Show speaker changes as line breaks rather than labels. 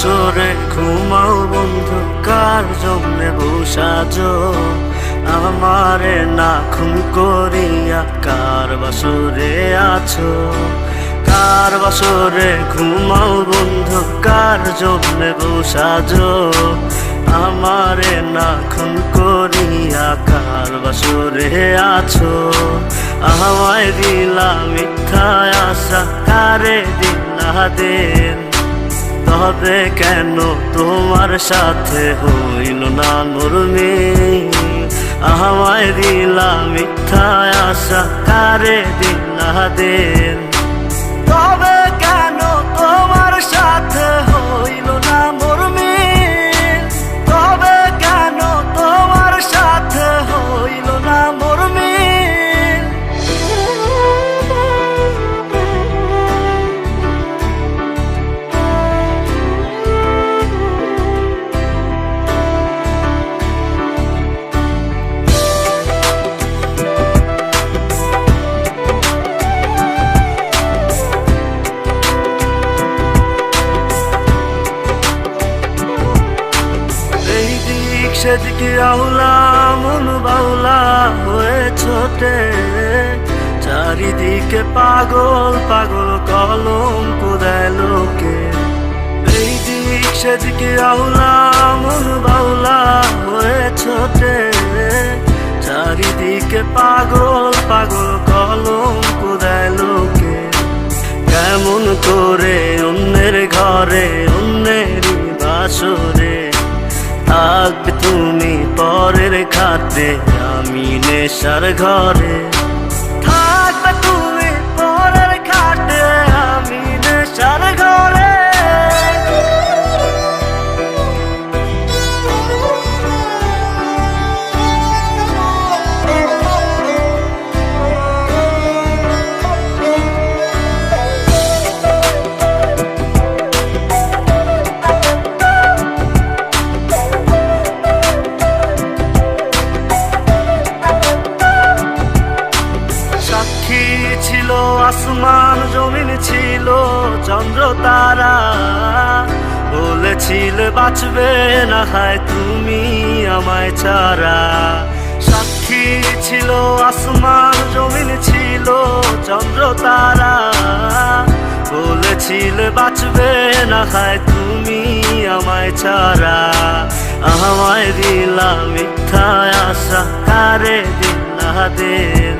বাসরে ঘুমাও বন্ধু, কার জন্যে বসাজো আমারে না খুন করিয়া? কার বাসরে আছো? কার বাসরে ঘুমাও বন্ধু, কার জন্যে বসাজো আমারে না খুন করিয়া? কার বাসরে আছো? আমায় দিলা মিথ্যা আশা, কারে দিলা দিন? তবে কেন তোমার সাথে হইল না নরমি? আমায় দিলা মিথ্যা আশা, কারে দিলা দিন? তবে কেন তোমার সাথে হইল না মরমি? তবে কেন তোমার সাথে হইল না মরমি? সেদিকে আউলা মন বাউলা হয়ে ছোটে, চারিদিকে পাগল পাগল কলঙ্ক দেয় লোকে। এই দিক সেদিকে আউলা মন বাউলা হয়ে ছোটে, চারিদিকে পাগল পাগল কলঙ্ক দেয় লোকে। কেমন করে অন্যের ঘরে অন্যেরই বাসরে থাকবে তুমি পরের খাতে? আমি নেশার ঘরে থাকবে তুমি পরের খাতে, আমি নেশার ঘরে। ছিল আসমান জমিন, ছিল চন্দ্র তারা, বলেছিলে বাঁচবে না হয় তুমি আমায় ছাড়া। সাক্ষী ছিল আসমান জমিন, ছিল চন্দ্র তারা, বলেছিলে বাঁচবে না হয় তুমি আমায় ছাড়া। আমায় দিলা মিথ্যা আশা, কারে দিলা দিন?